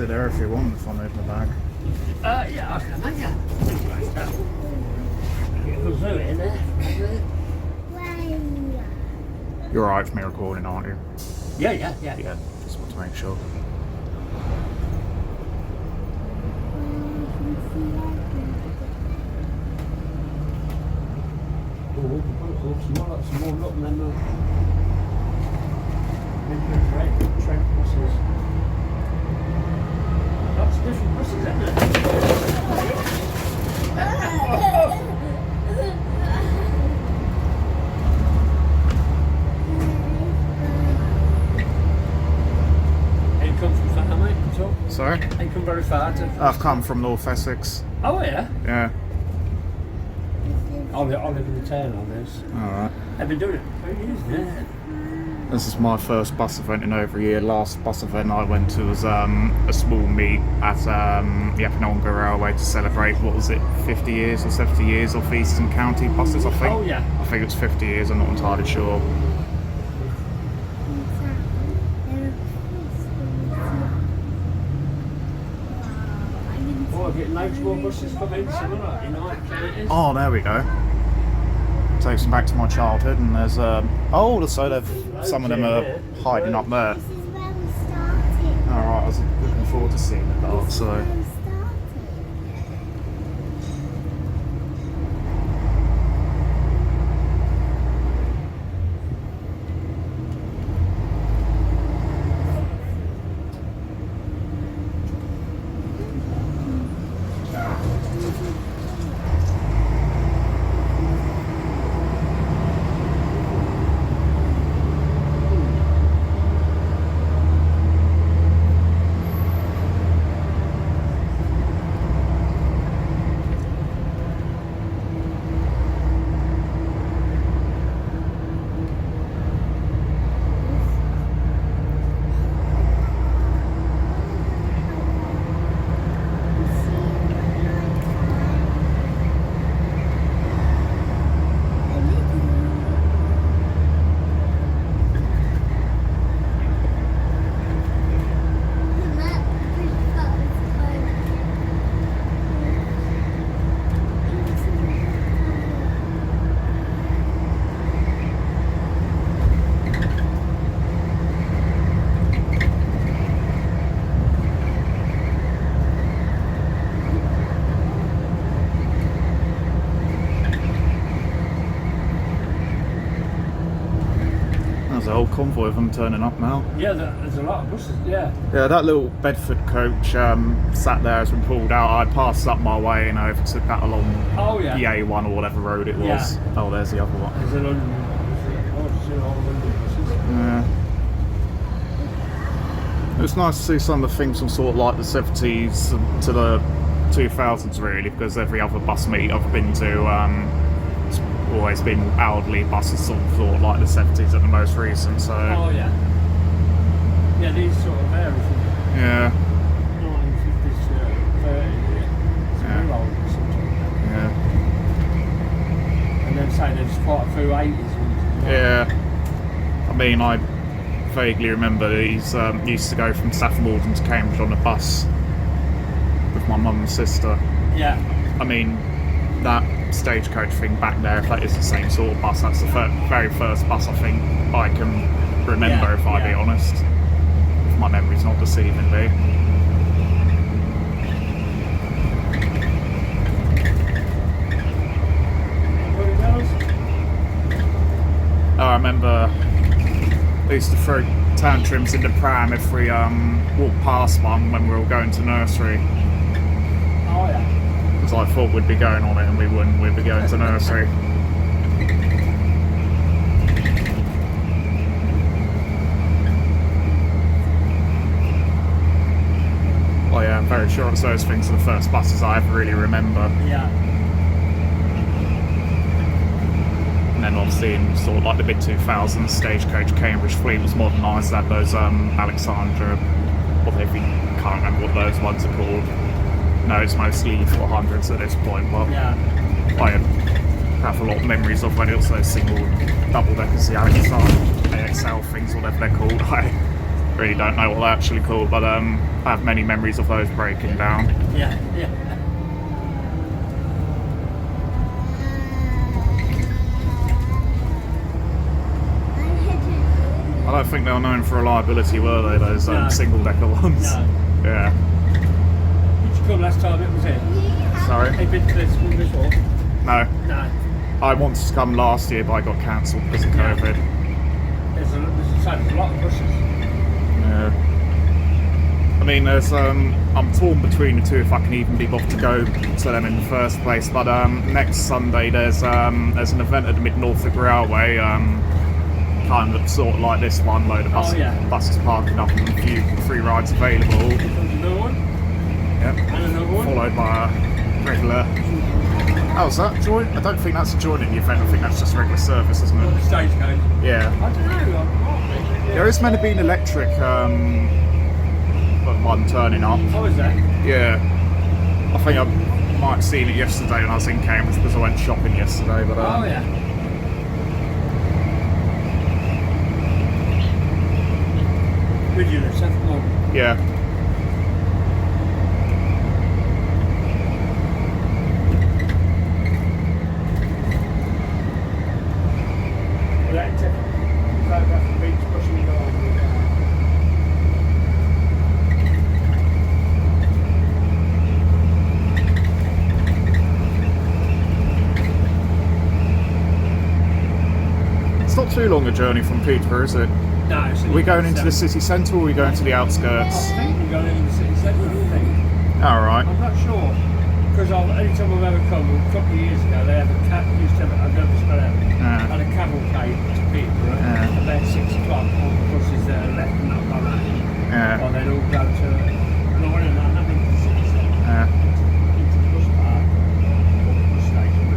it there if you want, if I move my bag. Yeah, I can, mate, yeah. Get a good view in there. You're alright with me recording, aren't you? Yeah. Yeah, just want to make sure. Some more look and then train buses. Lots of different buses, isn't there? You come from far, mate? Sorry? You come very far to... I've come from North Essex. Oh, yeah? Yeah. I live in the town on this. Alright. I've been doing it for years now. This is my first bus event in over a year. Last bus event I went to was a small meet at Yappanonga Railway to celebrate, what was it, 50 years or 70 years of Eastern County buses, I think. Oh, yeah. I think it's 50 years, I'm not entirely sure. Oh, I get loads more buses coming, so like United Counties. Oh, there we go. Takes me back to my childhood, and there's oh, so some of them are hiding up there. This is where we started. Alright, I was looking forward to seeing it though, so. Where we started. There's a whole convoy of them turning up now. Yeah, there's a lot of buses, yeah. Yeah, that little Bedford coach sat there has been pulled out. I passed up my way and I overtook that along Oh, yeah. the A1 or whatever road it was. Yeah. Oh, there's the other one. There's a London, Yeah. It was nice to see some of the things from sort of like the 70s to the 2000s really, because every other bus meet I've been to, it's always been elderly buses sort of thought like the 70s are the most recent, so. Oh, yeah. Yeah, these sort of vary from Yeah. 1950s to 30s. It's Yeah. very old sometimes. Yeah. And then say there's quite a few 80s ones. as well. Yeah. I mean, I vaguely remember these used to go from Saffron Walden to Cambridge on a bus with my mum and sister. Yeah. I mean, that stagecoach thing back there, if that is the same sort of bus, that's the very first bus I think I can remember, Yeah, if I be yeah. honest. If my memory's not deceiving me. Where it goes? I remember they used to throw tantrums in the pram if we walked past one when we were all going to nursery. Oh, yeah. Because I thought we'd be going on it and we wouldn't, we'd be going to nursery. Oh yeah, I'm very sure it's those things are the first buses I ever really remember. Yeah. And then obviously in sort of like the mid-2000s, Stagecoach Cambridge fleet was modernised, had those Alexandra, whatever, can't remember what those ones are called. No, it's mostly 400s at this point, but Yeah. I have a lot of memories of when it was those single double-deckers, the Alexandra AXL things, whatever they're called. really don't know what they're actually called, but I have many memories of those breaking down. Yeah. I don't think they were known for reliability, were they? Those No. single-decker ones. No. Yeah. Did you come last time it was in? Sorry. Have you been to this one before? No. No. I wanted to come last year, but I got cancelled because of Yeah. COVID. There's a lot of buses. Yeah. I mean, there's I'm torn between the two if I can even be bothered to go to them in the first place. But next Sunday there's an event at the Mid Norfolk Railway, kind of sort of like this one, load of buses parking up and a few free rides available. Another one. Yep. And another one. Followed by a regular. Oh, is that join? I don't think that's a joining the event. I think that's just regular service, isn't The it? stagecoach. Yeah. I don't know. There is meant to be an electric one turning up. How is that? Yeah. I think I might have seen it yesterday when I was in Cambridge because I went shopping yesterday. But Oh yeah. With you, Seth Moore. yeah. Photograph the beach pushing you on. It's not too long a journey from Peterborough, is it? No, it's Are we going into the city centre or are we going to the outskirts? I think we're going into the city centre, I think. Alright. I'm not sure. Because any time I've ever come, a couple of years ago, they had used to have, I've never spelled out, had a cavalcade to Peterborough about 6 o'clock. All the buses that are left and not gone out. Or they'd all go to, and I went in that, into the city centre, into the bus park, or the bus station.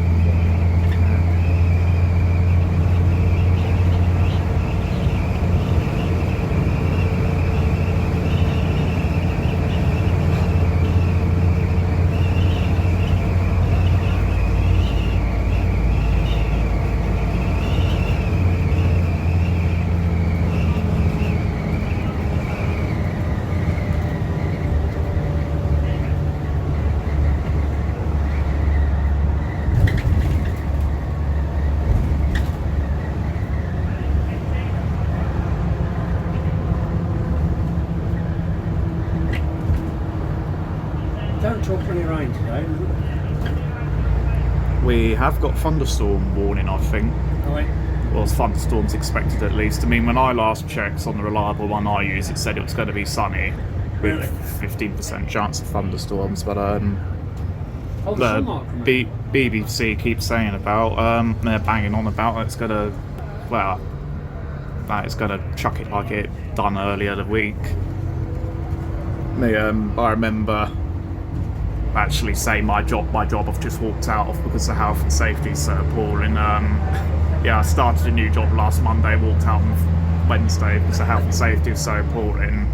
Don't talk any rain today, is it? We have got thunderstorm warning, I think. Oh, wait. Well, thunderstorms expected at least. I mean, when I last checked on the reliable one I use, it said it was going to be sunny with Really? 15% chance of thunderstorms. But Oh, the the sun might come in. BBC keeps saying about they're banging on about it's going to, well, that it's going to chuck it like it done earlier the week. I remember actually say my job I've just walked out of because the health and safety is so appalling. I started a new job last Monday, walked out on Wednesday because the health and safety is so appalling.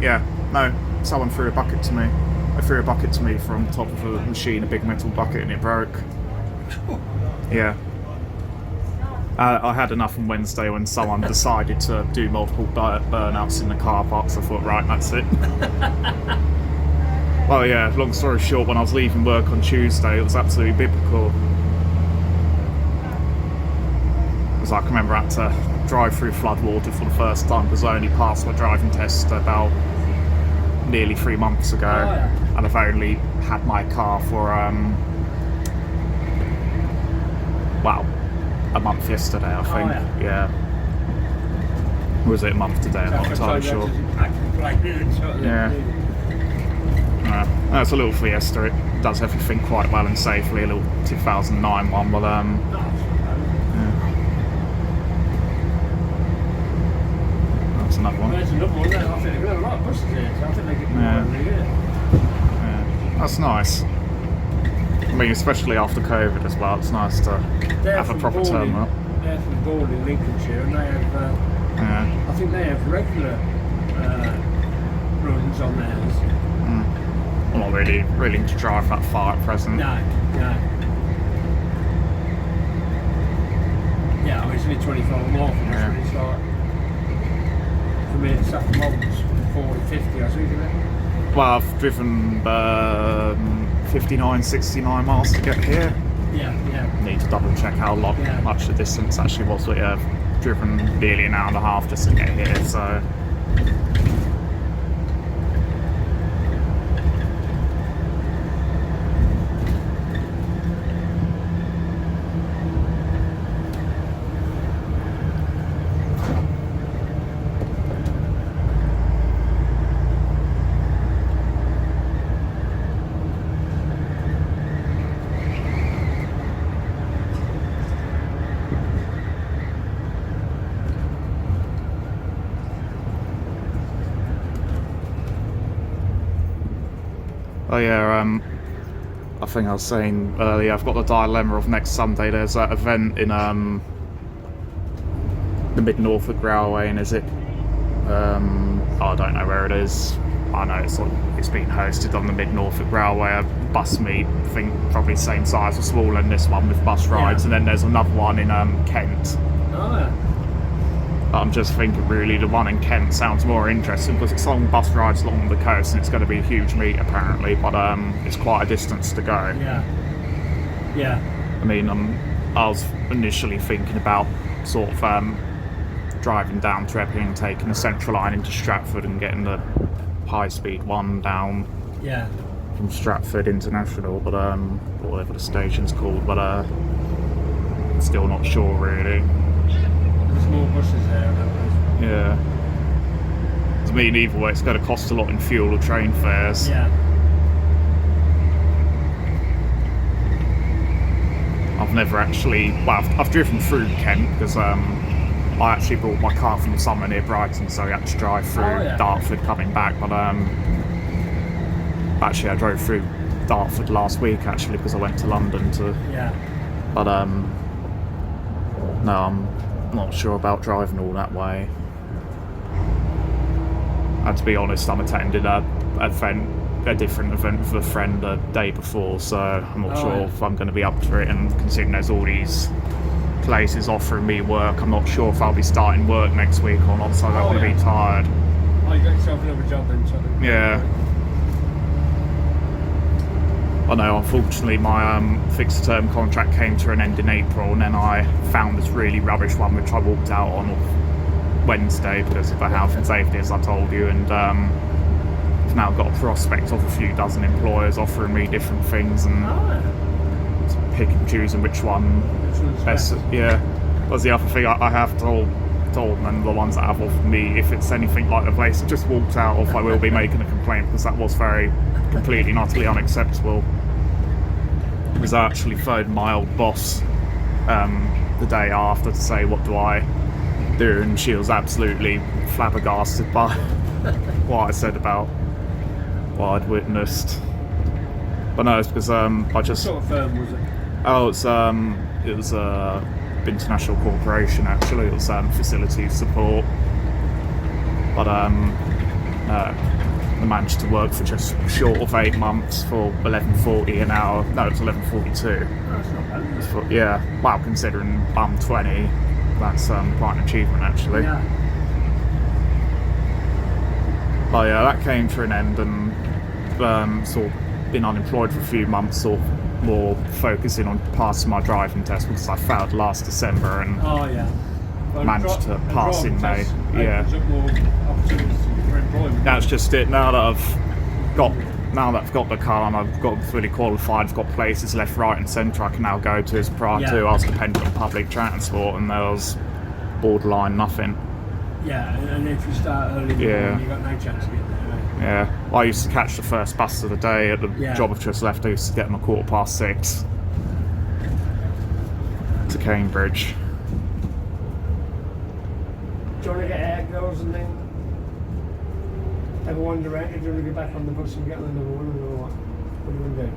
Yeah, no, someone threw a bucket to me. They threw a bucket to me from top of a machine, a big metal bucket, and it broke. Yeah. I had enough on Wednesday when someone decided to do multiple burnouts in the car park, so I thought, right, that's it. Well, yeah, long story short, when I was leaving work on Tuesday, it was absolutely biblical. Because I can remember I had to drive through floodwater for the first time because I only passed my driving test about nearly 3 months ago. Oh, yeah. And I've only had my car for, a month yesterday, I think. Yeah. Or was it a month today? I'm not entirely sure. Yeah. That's a little Fiesta. It does everything quite well and safely. A little 2009 one, but yeah. That's another one. There's another one there. I think they've got a lot of buses here, so I think they get more every year. Yeah. That's nice. I mean, especially after COVID as well. It's nice to have a proper terminal. They're from Bourne in Lincolnshire, and they have. I think they have regular runs on theirs. I'm not really willing to drive that far at present. No. Yeah, I mean, it's only 24 more from us, but it's like from here to Saffron Walls, 40, 50 or something, isn't it? Well, I've driven 59, 69 miles to get here. Yeah. Need to double check how long, Yeah. much the distance actually was, but yeah, I've driven nearly an hour and a half just to get here, so. Oh yeah, I think I was saying earlier, I've got the dilemma of next Sunday. There's that event in the Mid Norfolk Railway, and is it? I don't know where it is. I know it's being hosted on the Mid Norfolk Railway. A bus meet, I think probably same size or smaller than this one with bus rides, and then there's another one in Kent. Oh, yeah. I'm just thinking really the one in Kent sounds more interesting because it's long bus rides along the coast and it's going to be a huge meet apparently, but it's quite a distance to go. Yeah. I mean, I was initially thinking about sort of driving down to Epping and taking the Central Line into Stratford and getting the high-speed one down from Stratford International, but whatever the station's called, but still not sure really. There's more buses there. Yeah. I mean, either way, it's going to cost a lot in fuel or train fares. Yeah. I've never actually... Well, I've driven through Kent because I actually brought my car from somewhere near Brighton, so we had to drive through Dartford coming back. But actually, I drove through Dartford last week, actually, because I went to London to... Yeah. But, no, I'm not sure about driving all that way. And to be honest, I'm attending a different event with a friend the day before, so I'm not sure if I'm going to be up for it, and considering there's all these places offering me work, I'm not sure if I'll be starting work next week or not, so I don't want to be tired. Oh, you got yourself another job then, something. Yeah. I know, unfortunately, my fixed term contract came to an end in April, and then I found this really rubbish one which I walked out on Wednesday because of the health and safety, as I told you, and I've now got a prospect of a few dozen employers offering me different things, and pick and choosing which one best. Yeah, that's the other thing I have told them, the ones that have offered me, if it's anything like the place I just walked out of, I will be making a complaint, because that was completely and utterly unacceptable. Because I actually phoned my old boss the day after to say what do I do, and she was absolutely flabbergasted by what I said about what I'd witnessed. But no, it's because I just... What sort of firm was it? Oh, it was a international corporation actually. It was facilities support. But I managed to work for just short of 8 months for $11.40 an hour. No, it was $11.42. That's not bad. Yeah, well, considering I'm 20, that's quite an achievement actually. Yeah. But yeah, that came to an end, and sort of been unemployed for a few months, sort of more focusing on passing my driving test, because I failed last December and Well, managed to pass in May. Yeah. Opens up more opportunities for employment. That's just it. Now that I've got the car and I've got fully qualified, I've got places left, right and centre I can now go to. As prior to, I was dependent on public transport and there was borderline nothing. Yeah, and if you start early in the morning, you've got no chance of getting there. Yeah, well, I used to catch the first bus of the day at the job I've just left. I used to get them at 6:15 to Cambridge. Do you want to get out, girls, and then have a wander around? Or do you want to get back on the bus and get on another one, or what? What do you want to do?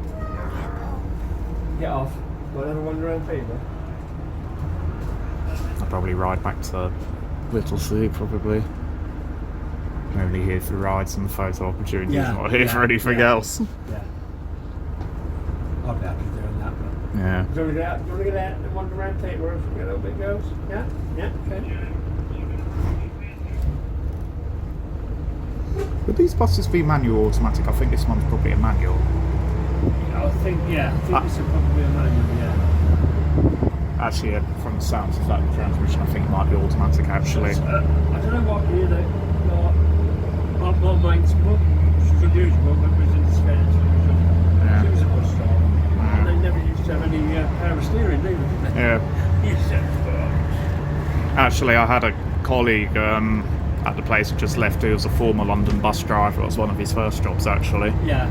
Get off. Want to have a wander around Peterborough? I'll probably ride back to Whittlesey, probably. I'm only here for rides and the photo opportunities, not here for anything else. Yeah. I'll be happy doing that, but... Yeah. Do you want to get out and wander around Peterborough for a little bit, girls? Yeah? Yeah? Okay. Would these buses be manual or automatic? I think this one's probably a manual. I think this is probably a manual, yeah. Actually, from the sounds of that transmission, I think it might be automatic actually. I don't know what year they, my mate's mum, she's unusual, but was in Spanish. She was a bus driver. And they never used to have any power steering, either, did they? Yeah. Used to. Actually, I had a colleague at the place who just left who was a former London bus driver. It was one of his first jobs actually. Yeah.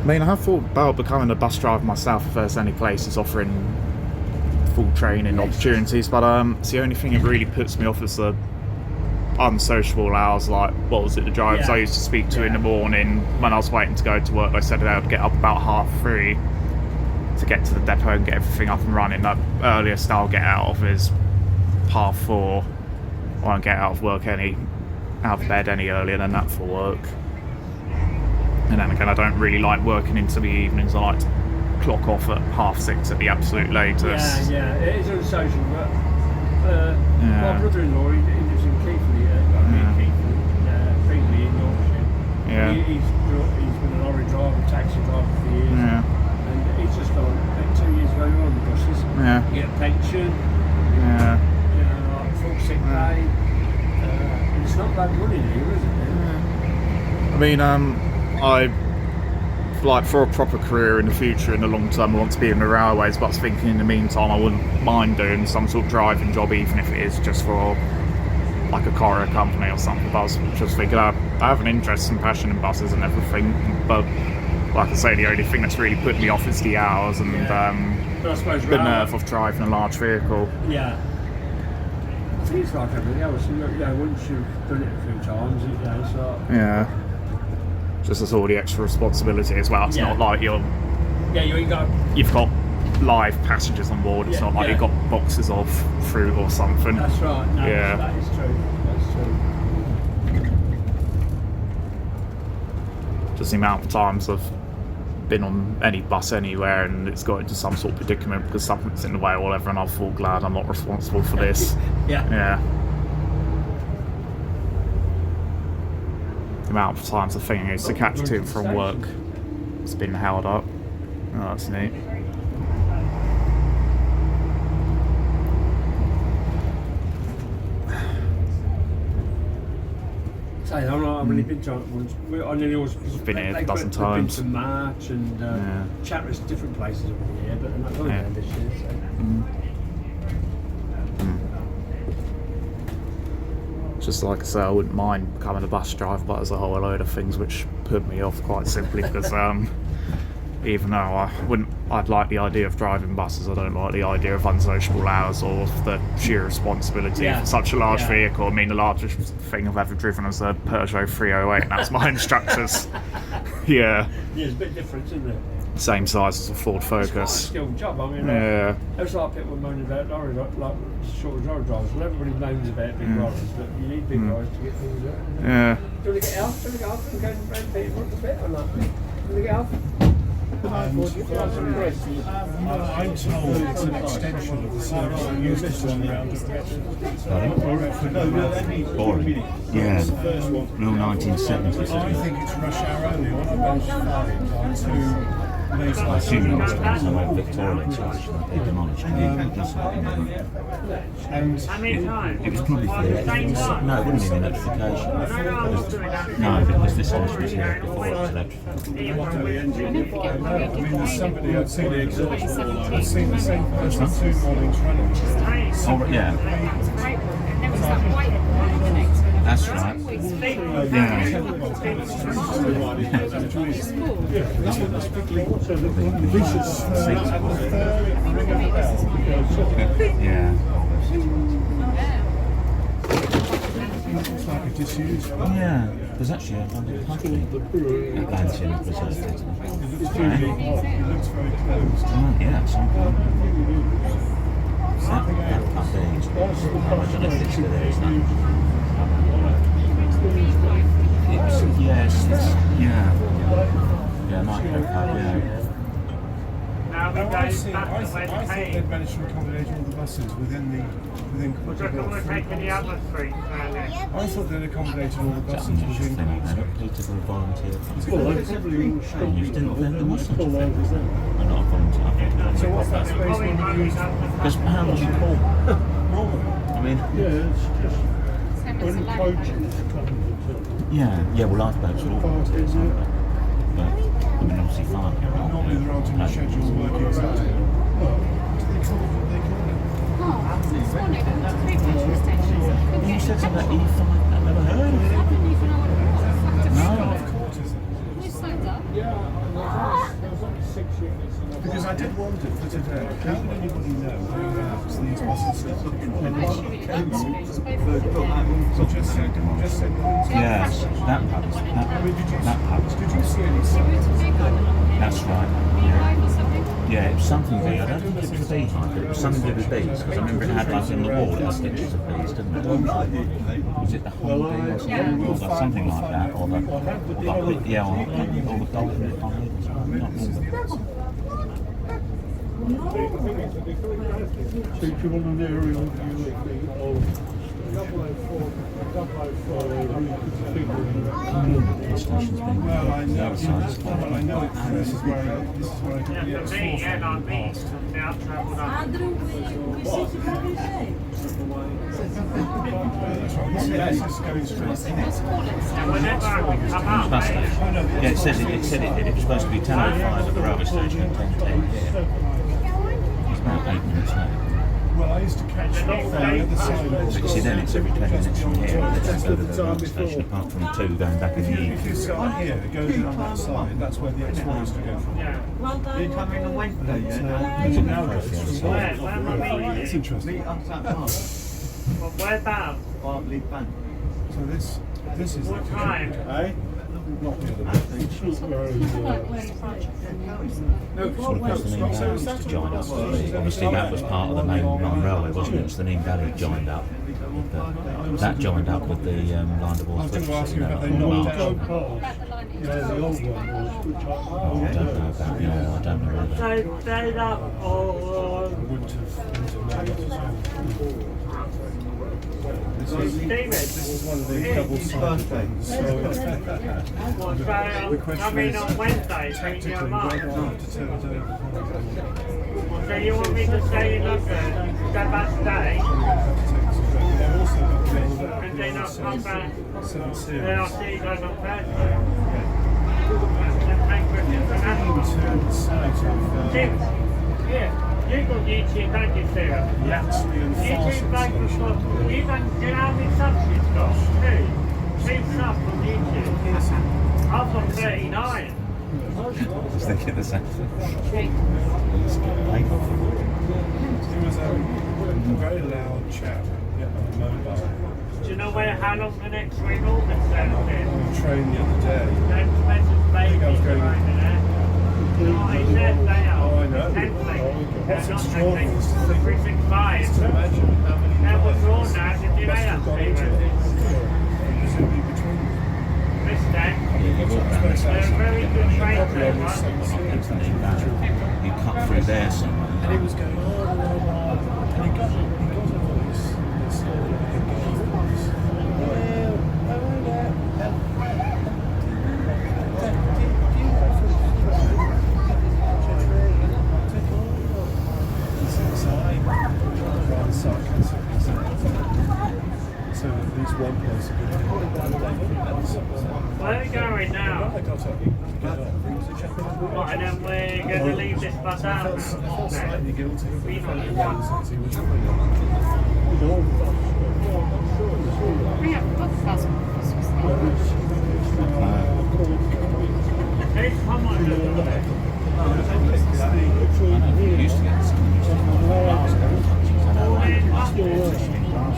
I mean, I have thought about becoming a bus driver myself if there's any places offering full training opportunities, but it's the only thing that really puts me off is the unsociable hours, like, what was it, the drivers I used to speak to in the morning when I was waiting to go to work. They said they would get up about 3:30 to get to the depot and get everything up and running. The earliest I'll get out of is 4:30. I won't get out of bed any earlier than that for work. And then again, I don't really like working into the evenings. I like to clock off at 6:30 at the absolute latest. Yeah, it is unsocial, but my brother-in-law, he lives in Keighley, Keighley in Yorkshire. Yeah. He's been a lorry driver, taxi driver for years. Yeah. And he's just gone, 2 years ago, on the buses. Yeah. You get a pension, Yeah. like full sick pay. And it's not bad money here, is it? I mean, like for a proper career in the future, in the long term, I want to be in the railways, but I was thinking in the meantime I wouldn't mind doing some sort of driving job, even if it is just for like a courier company or something. But I was just thinking I have an interest and passion in buses and everything, but like I say, the only thing that's really put me off is the hours and But I suppose the nerve of driving a large vehicle. Yeah. I think it's like everything else. Once you've done it a few times, it's like... Yeah. Just as all the extra responsibility as well. It's not like you ain't got... you've got live passengers on board. It's not like you've got boxes of fruit or something. That's right. No, that is true. That's true. Just the amount of times I've been on any bus anywhere and it's got into some sort of predicament because something's in the way or whatever, and I feel glad I'm not responsible for this. Yeah. The amount of times I think it's to catch to from work, it's been held up. Oh, that's neat. I've only been to it once. I nearly always been here a dozen times. Been to March and Chatteris, different places over here, but I'm not going there this year. So. Just like I say, I wouldn't mind becoming a bus driver, but there's a whole load of things which put me off quite simply because even though I'd like the idea of driving buses, I don't like the idea of unsociable hours or the sheer responsibility for such a large vehicle. I mean, the largest thing I've ever driven was a Peugeot 308, and that's my instructor's. Yeah, it's a bit different, isn't it? Same size as a Ford Focus. It's quite a skilled job. I mean, it's like people moaning about lorry, like short lorry drivers. Well, everybody moans about big lorries, but you need big lorries to get things done. Yeah. Do you want to get off? Do you want to get off and go around Peterborough a bit or not? Do you want to get off? I'm told it's an extension of the service that used to run round the Boring. Yeah. Real 1970s. I think it's rush hour only. When I went to I assume you must have some Victorian church that they demolished. and It was probably for no, it wouldn't be an electrification. No, because this house was here before it was electrified. I mean, there's somebody, I've seen the exhaust roll. I've seen the same person 2 mornings running. Oh, yeah. That's right. Yeah. Yeah. It's like a disused. Yeah. There's actually a London country at Lansing preserved. It looks very closed. Oh, yeah, something. That can't be. I don't know if it's still there, is that? Yes, yeah, might go up, yeah. I thought they'd managed to accommodate all the buses within Peterborough. taking the other street around there. I thought they'd accommodated all the buses I'm just within thinking that Peterborough volunteer. You didn't think there was such a thing. I'm not a volunteer. I think I'm So what's that space normally used for? because how would you call? I mean, When coaches yeah, well, lifeboats are all volunteers, aren't they? But, I mean, obviously fire. Normally there aren't any schedules working exactly. You said something about E5. I've never heard of it. No. Because I did wonder for today, how would anybody know whereabouts these buses stop? So just said Yes, that pub. Did you see any signs? That's right. Yeah, it was something big. I don't think it was a beehive, but it was something to do with bees. Because I remember it had like in the wall, it had pictures of bees, didn't it? Was it the honeybee or something? Or something like that? Or the golden hive or something? Not remember. So if you want an aerial view of Station's been Well, I know. outside. Well, I know it. This is where the X4 passed. That's right. This is going straight. Bus station. Yeah, it said it was supposed to be 10:05 at the railway station and 10:10 here. It's about 8 minutes late. Well, I used to catch it on the other side of But you see, then it's every 20 minutes from here. They don't go to the railway station apart from 2 going back in the If evening. you start here, it goes in on that side. That's where the X4 used to go from. You coming on Wednesday, yeah? It's now goes the other side. That's interesting. Meet us at Park. Whereabouts? Bartley Bank. So this is What time? Eh? not the other bit. Sort of across the main valley used to join up. Obviously, that was part of the main line railway, wasn't it? So the main valley joined up. But that joined up with the line of I was going to ask you about they knocked down. Yeah, the old one was, which Oh, I don't know about the old. I don't know whether. So stayed up or Wouldn't have made it as well. This is one of the double-sided things. The question I mean is, on Wednesday, tactically, your whether or mum. not to turn it over. So you want me to stay in London, step by stay, They've also got the and then I'll come back, 7 then Series. I'll see you guys on Thursday. And thank you for To the site of Jim, yeah, you got YouTube, don't you, Sarah? Yaxley and YouTube Farson like Station. you don't, do you know how many subs you've got? Two subs on YouTube. I've got 39. I was thinking the same thing. He was a very loud chap on the mobile. Do you know how long the next ring August service is? On the train the other day. Don't mention I was babies going- around in there. No, he said they are. Oh, I know. Intensely. What's They're not extraordinary is to think, 365. just to imagine how many They're what's wrong lives now, did you know must that, have gone into Stephen? it. Presumably between them. This day, Yeah, you walk down this they're a very good train Probably there, only right? 7 Series. into the main valley. You cut through there somewhere. And he was going on and on and on. And he got a voice. This voice. So at least one person Where are we going now? I got up to get on. What, and then we're going to leave this bus out I felt slightly guilty. We I felt not guilty since he was really Hey, come on, look. You used to get some.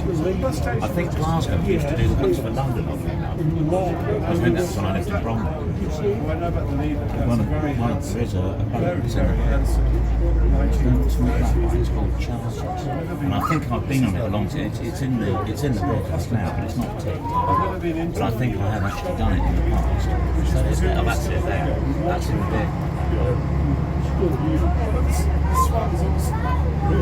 I think Glasgow used to do the books for London. I think that's when I lived in Bromley. Well, I know about the leader. That's One a of very there handsome, is a boat very, that's in very the handsome It's not that 1930s. one, it's called Charles. And I think I've been on it a long time. It's in the broadcast now, but it's not ticked. I've never been into But I think I have actually done it in the past. So there's there. Oh, that's it there. That's in the bit. This one's also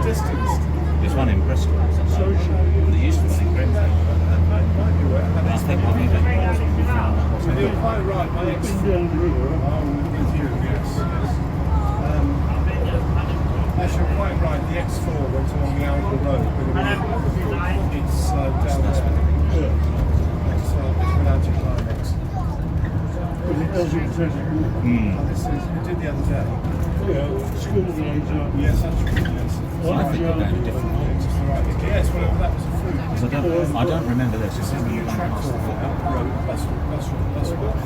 distanced. There's one in Bristol. There used to be one in Grimsby. I think we need it. We found that So you're quite right. My ex with you, yes. Actually, you're quite right. The X4 went along the Alba Road, but it's down there. It's without your climax. And this is, we did the other day. School days are. Yes, that's right. Yes. I think we're going to different roads. Yes, well, that was a fruit. Because I don't remember this. It's in the Tractor road. That's right.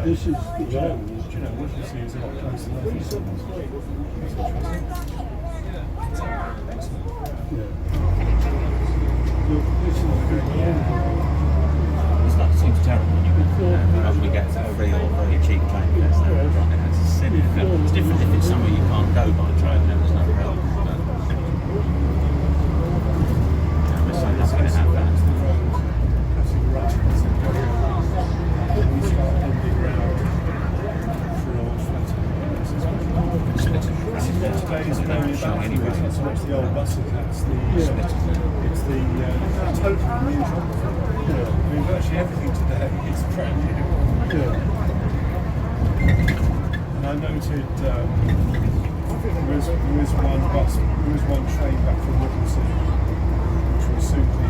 This is the road. Do you know, Whittlesey is a lot closer than this one. Look, this is the It seems terrible when you as we get free or very cheap train fares there. It's a sin. It's different if it's somewhere you can't go by train, then there's no problem. But we're so lucky to have that. Cutting right, we start underground for all Today's only about Anyway. that's what's the old buses. It's the total new geography. I mean, virtually everything today is brand new. And I noted there was one bus, there was one train back from Whittlesey, which will soon be.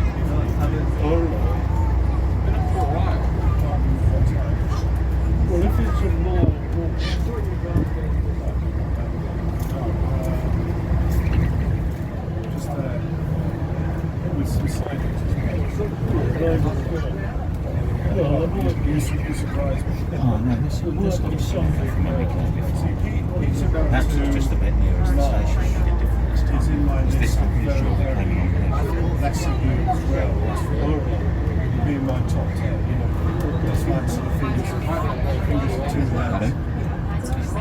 well, if it's a more Just there, with some sidings as well. You surprised me. Oh no, this got to something from when we came before. It's about That's just a bit nearer to the station. A bit different this It's in time. my Because this list I'm of pretty sure we came along here. less of you as well. It'll be in my top 10, you know. That's like sort of fingers of two hands.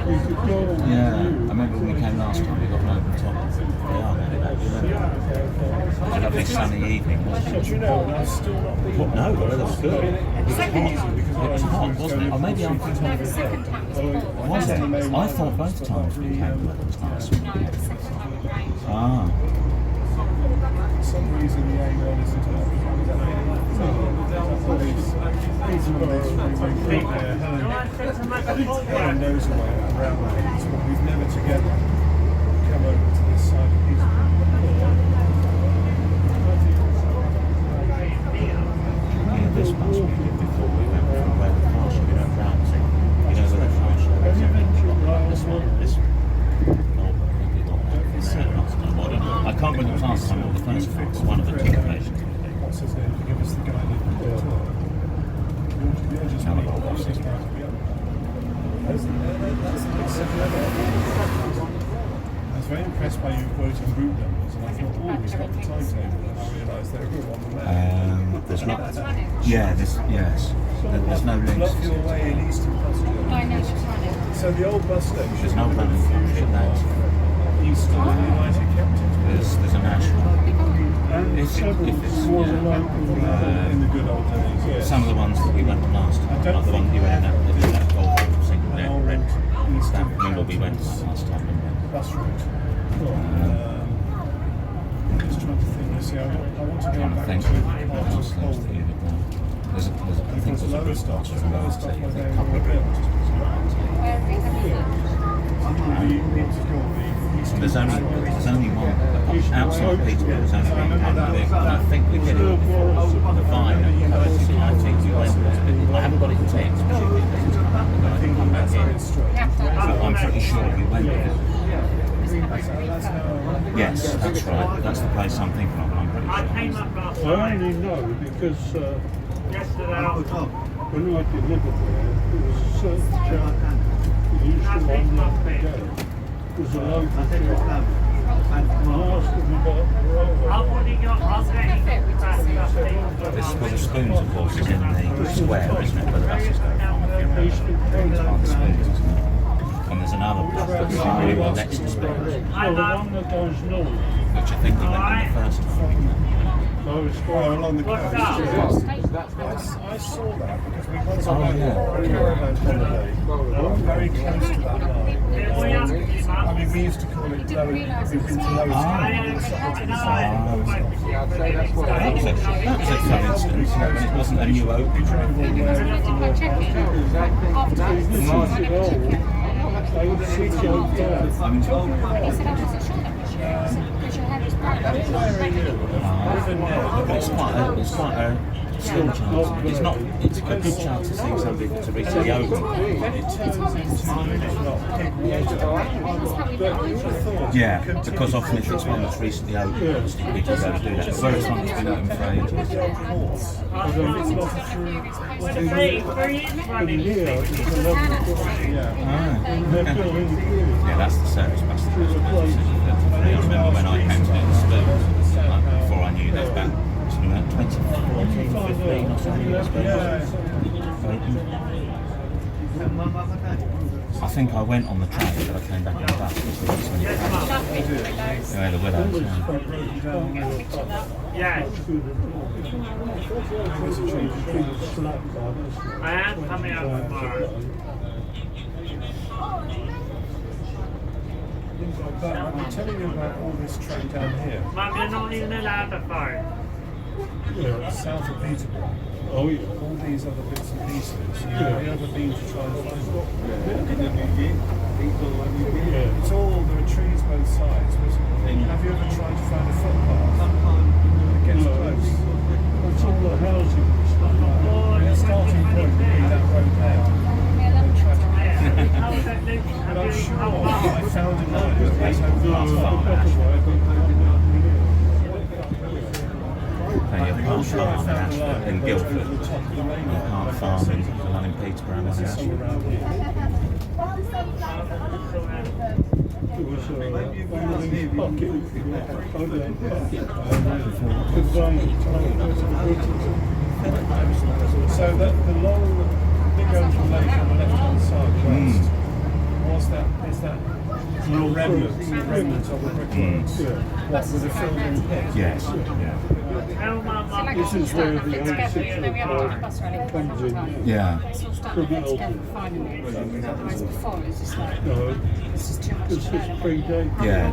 Yeah, I remember when we came last time, we got one over the top. They are now, don't you remember? It was a lovely sunny evening, wasn't But it? you know, and I've still not been. What? No, well, that was good. It was hot, wasn't it? Or maybe I'm thinking. No, the second time was cold. Was it? I thought both times we came the weather was nice. No, the second time it rained. Ah. For some reason the A1 isn't up. Helen knows a way around that, but we've never together come over to this side of Peterborough. Yeah, this bus we did before we went from where the car should be round. You know where the car should be? This one, this one. No, maybe not. There, last time. I don't know. I can't remember the last time or the first time. It's one of the two occasions. What's his name? Give us the guy that you're just None of making our bosses. this part of the other. I was very impressed by you quoting route numbers, and I thought, oh, he's got the timetable, and I realised they're all on the map. There's not. Yeah, yes. There's no links. Love your way in Eastern Pasture. I know it's running. So the old bus station. There's no running function there. Eastern and United Kempton. There's a national. and If several it's small local In the good old days, yes. some of the ones that we went on last time, like the one you went in that Volvo single An deck old red. Eastern That remember we went on last time, didn't we? bus route. Just trying to think. You see, I want to go Trying to back think to what else there was that you did now. I think there's a good start to the last day. I think a couple of people just Where is There's only one outside Peterborough. There's only one company there, and I think we did it before the Vine. I think we went. I haven't got it ticked, but I think we went in. I'm pretty sure we went with it. Yes, that's right. That's the place I'm thinking of. I'm pretty sure. I only know because when I delivered there, there was a certain chap who used to run the other day. It was a local chap. And I asked him about the railway. This well, the Spoons, of course, is in the square, isn't it? Where the buses go from. If you remember, it's on the Spoons, isn't it? And there's another one that's really well next to Spoons, Well, the one that goes north. which I think we went on the first time. Oh, it's Oh, along the What's coast. that? I saw that because we went Oh, on yeah. a caravan holiday very close to that line. I mean, we used to call it Lower, we've been to Lower Street, the side to the side of Lower Street. That was a fun instance, when it wasn't a new open. We drove all the way I checked it afterwards. they would sit on there. He said I wasn't sure that was you because your hair was brown. It's quite a still chance. It's a good chance to see somebody that's recently opened. then it turns into not pig water. Yeah, because often if it's one that's recently opened, we can go and do that. Whereas one that's been open for ages. And here, it's a lovely place. They're building here. Yeah, that's the service bus. I remember when I came to do the spoons, before I knew that back to about 2014, 15 or something. I think I went on the train, but I came back on the bus. Yeah, the Willows. Yes. I am coming out tomorrow. But I'm telling you about all this trade down here, Mum, you're not even allowed to phone. south of Peterborough. Oh, yeah. All these other bits and pieces. Have you ever been to try and find them? It's all, there are trees both sides. Have you ever tried to find a footpath that gets close? It's all the housing and stuff like that. The starting point would be that road there. But I'm sure I found a line that leads over the In Guildford, Hart Farm, and the one in Peterborough, and Ashford. It was one of these pockets. So the long, big open lake on the left-hand side west, is that remnants of the brickworks? What, with a filled in pit? Yes. Yeah. This is where the together, bus rally comes in. Yeah. It's all starting to get together finally. Whereas before it was just like, this is too much This to is learn. 3 days. Yeah.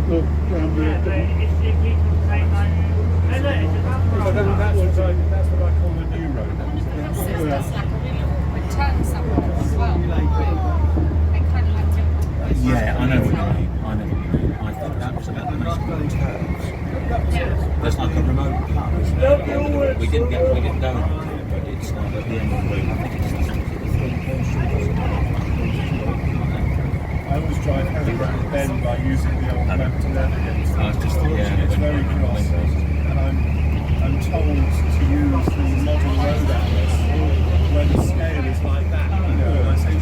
Look, round there. So that's what I call the new road. That's like a really good turn somewhere as well. They kind of like to. Yeah, I know what you mean. I think that was about the most common terms. There's like a remote pub, isn't there? We didn't go anywhere, but it's like at the end of the road. I think it's I always drive home around the bend by using the old map to navigate. It's very cross, and I'm told to use the modern road atlas when the scale is like that. You know, and I say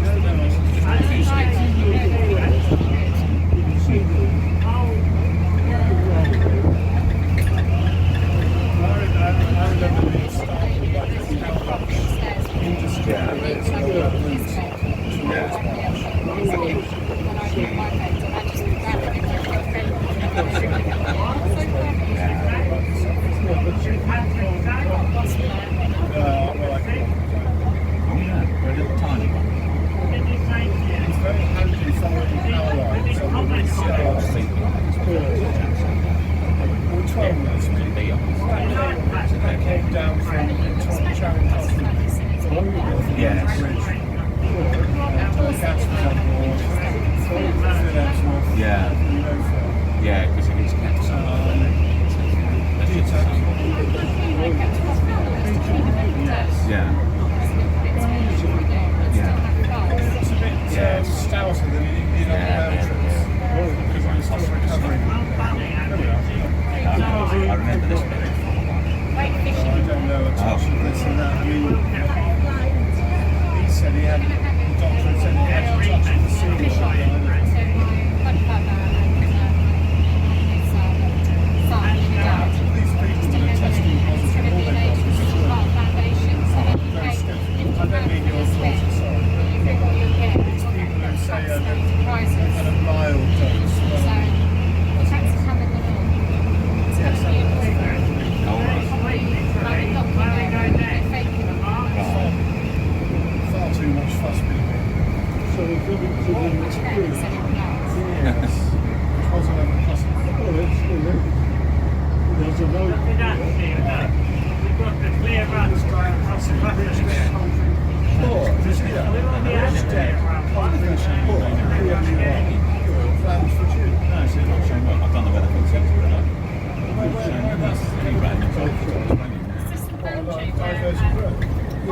I remember being startled by how much industry there is on that It's very handy following power lines on the stairs. Which one was I came down from Charing Cross Yes. Bridge. The gas was on board. Yeah. Yeah, because it is kept somewhere. Yeah. It's a bit stouter than the other mountains because I'm still recovering. I remember this bit. I don't know a touch of this and that. I mean, he said the doctor said he had a touch of the sea. These people that are testing positive, all they've got is a very So the village is in the Which then street. is anyone else. Yes. Which was an unpleasant. Oh, it's, there's a road. Look at that, Steve, look. We've got the clear run straight across the back of the bit. Oh, this is We won't be able to clear run. plans for June. No, so I'm not showing what I've done the weather forecast, but showing this. You've got it. Is this the boundary where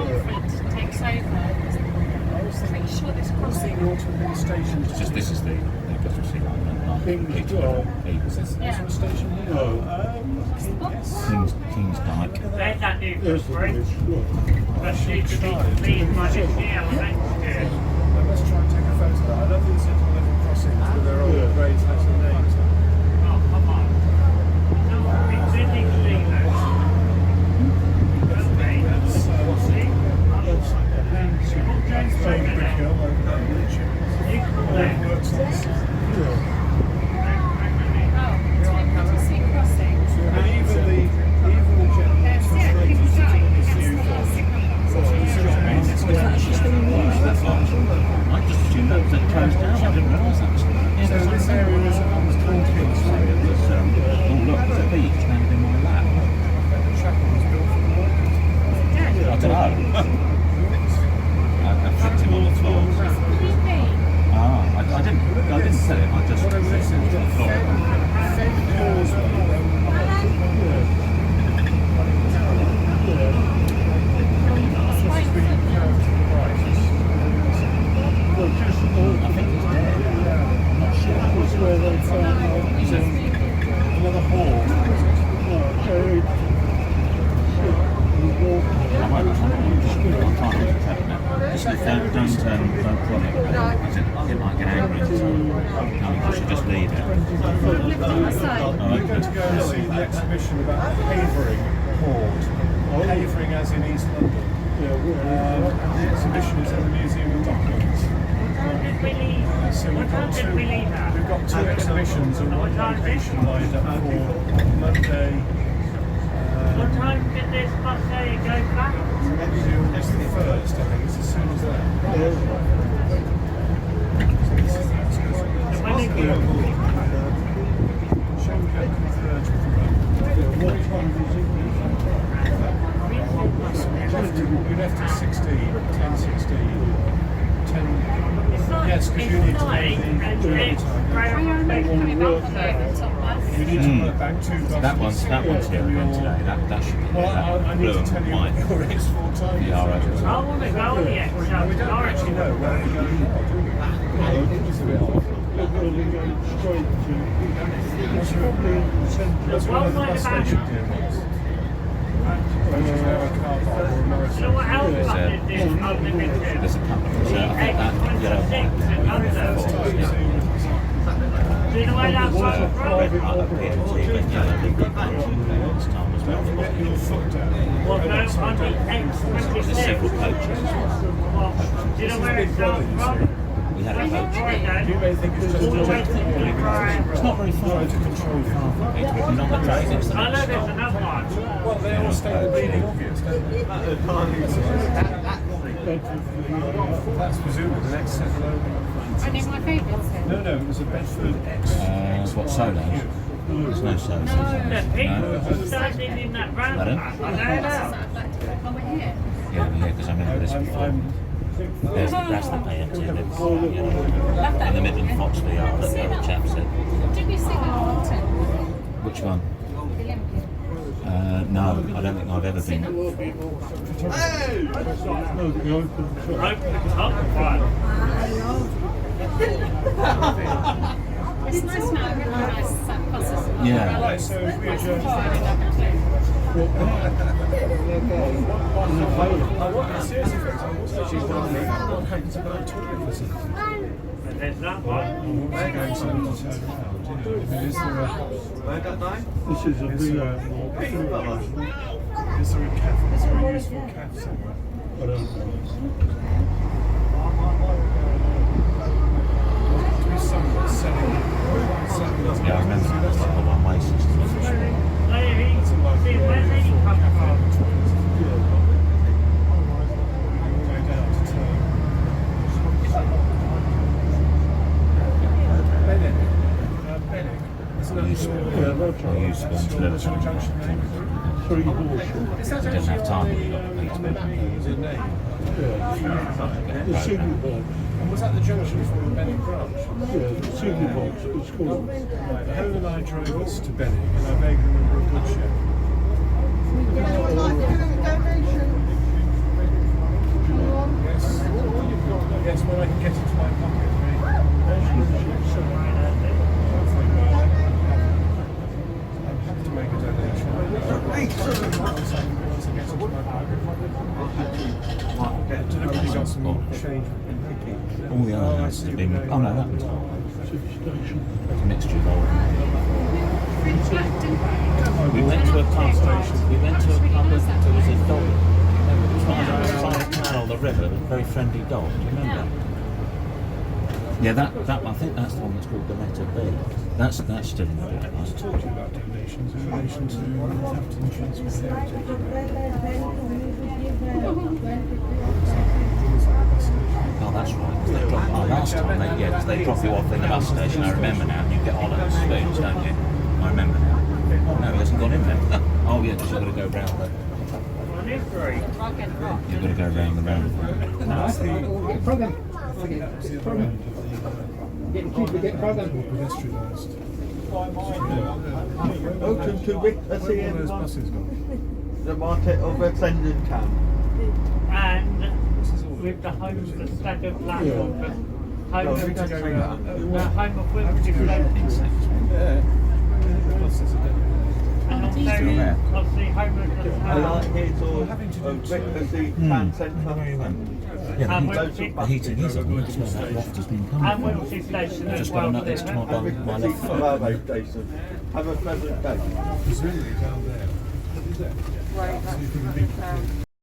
conflict takes over? I'm pretty sure this crossing. It's just this is the industrial sea line, not King's Peterborough. Yeah. Station here. No. King's Dyke. There's that new There's the bridge. bridge. Look. That needs to be cleaned by this year, I think. Let's try and take a photo of that. I love these central level crossings with their old grades and their names. Oh, come on. No, it's illegally, though. Okay, see? That's Jane Brickhill over there, Richard. Works on this. Oh, between Whittlesey crossing. And even the gentleman There's, who's yeah, rated people to die. this That's new the signal I just assumed that was closed down. I didn't realise that was. Yeah, So this area is almost King Street. It was, oh look, there's a beach landed in my lap. The chapel was built for the workers. I don't know. I flicked him on the floor. I didn't say it. I just Whatever this is, on the floor. Well, just all I think he's dead. I'm not sure. was where they found He's a, Another hall. buried I won't concentrate now. Just don't prod it. It might get angry. No, you should just leave it. We're going to go and see the exhibition about Havering Hoard. Havering as in East London. The exhibition is in the Museum of Documents. So What time did we leave at? we've got two exhibitions and one location lined up for Monday. What time did this bus say go back? It's the first, I think. It's as soon as that. When did you? Shanghai converge with the road. what time was it? We left at 16, 10:16. 10. It's not, Yes, because you need to night, make and the it's time. Coming back on the overtop bus. We need to work back two buses. That one's here again today. That should be Well, that I need blue to and tell you white. what your X4 time is. Yeah, all right. I want to go yet. We don't actually know where we're going now, do we? It's a bit off. They're going straight to. It's probably in the centre. That's one of the bus stations here once. Which is now a car park or a motorcycle. So what else There's bus is this unlimited? There's a couple. So I think that yellow Do you know where that bus is from? up here, but yellow big this time as well. Get your foot down. Well, no, on the There's several X26. coaches as well. Do you know where it starts from? We had a coach. You may think it's just All the way a to Peterborough. It's not very far to control far. It's not the train. It's the I know there's another one. Well, they all stay the bleeding obvious, don't they? That's presumably the next set over. One of my favourites then. No, it was a Bedford X. What solos? There's no solos. The people standing in that Pardon? roundabout. I know that. I'd like to go over here. Yeah, because I remember this before. That's the PMT that's, in the middle of Foxley, the other chap said. Did we sing at Alton? Which one? The Olympic. No, I don't think I've ever been. No, the open top. Open the top one. It's nice now, I recognise some buses. Yeah. Right, so if we adjourn. Seriously, folks, I was actually wondering what happens about toilet facilities. And there's that one. They're going somewhere to turn around. I mean, is there a... This is a big Is there a cafe? Is there a useful cafe somewhere? I don't know. To be someone selling Yeah, I remember that. It's like a one-way system. See, where's any come from? Going down to turn. used to go into Liverpool. Three horses. Didn't have time when we got to Peterborough. The CityBus. And was that the junction for Benning branch? Yeah, the CityBus it's called. Helen and I drove us to Benning, and I vaguely remember a good show. Yes. Yes, when I can get into my pocket. I'm happy to make a donation. Once I get into my pocket. Everybody got some change. All the other houses have been. Oh no, that one's mixture of old. We went to a pub. We went to a pub. There was a dog. It was right outside the canal, the river. A very friendly dog. Do you remember? Yeah, that I think that's the one that's called the letter B. That's still in the book. I was talking about donations in relation to Northampton Transport Heritage. Oh, that's right. 'Cause they drop, last time they drop you off in the bus station. I remember now. You get on at spoons, don't you? I remember now. Oh, no, he hasn't gone in there. Oh yeah, because you've got to go round the. You've got to go round the round. That's the other end pedestrianised. Welcome to Whittlesey Where all those buses gone? the market of a London town. And with the home of the staggered platform, the home of the home of Whittlesey Flowers. Yeah. Buses are dead. And also Still there. of the home of the I like it all of Whittlesey Town Centre. Yeah, And the heating is on. That's where that loft has been and coming from. Whittlesey Station I've as just got well. to note it's come up on my left foot. Bravo station. Have a pleasant day. Presumably down there. Is it? Right, that's